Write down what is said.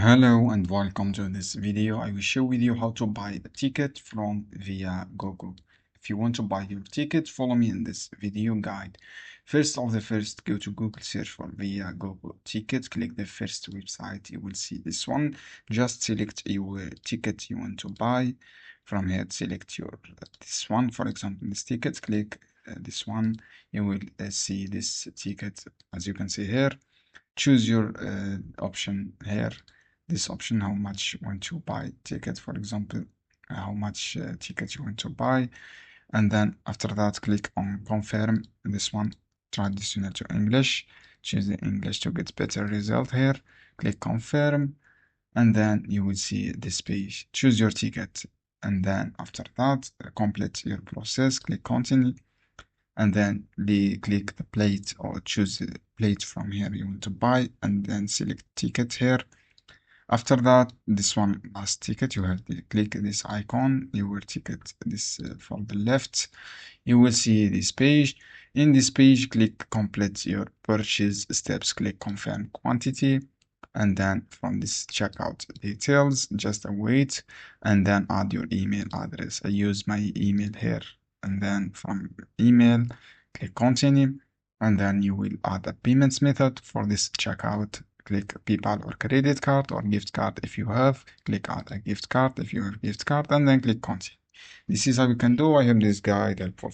Hello and welcome to this video. I will show with you how to buy a ticket from Viagogo. If you want to buy your ticket, follow me in this video guide. First, go to Google, search for Viagogo ticket, click the first website, you will see this one. Just select your ticket you want to buy. From here, select this one, for example, this ticket, click this one. You will see this ticket as you can see here. Choose your option here, this option, how much you want to buy ticket, for example, how much ticket you want to buy, and then after that click on confirm. This one, traditional to English, choose the English to get better result here. Click confirm, and then you will see this page. Choose your ticket, and then after that complete your process. Click continue, and then click the plate or choose the plate from here you want to buy, and then select ticket here. After that, this one last ticket, you have to click this icon, your ticket, this from the left. You will see this page. In this page, click complete your purchase steps, click confirm quantity, and then from this checkout details, just wait, and then add your email address. I use my email here, and then from email, click continue, and then you will add a payments method for this checkout. Click PayPal or credit card or gift card if you have. Click add a gift card if you have gift card, and then click continue. This is how you can do. I hope this guide helpful.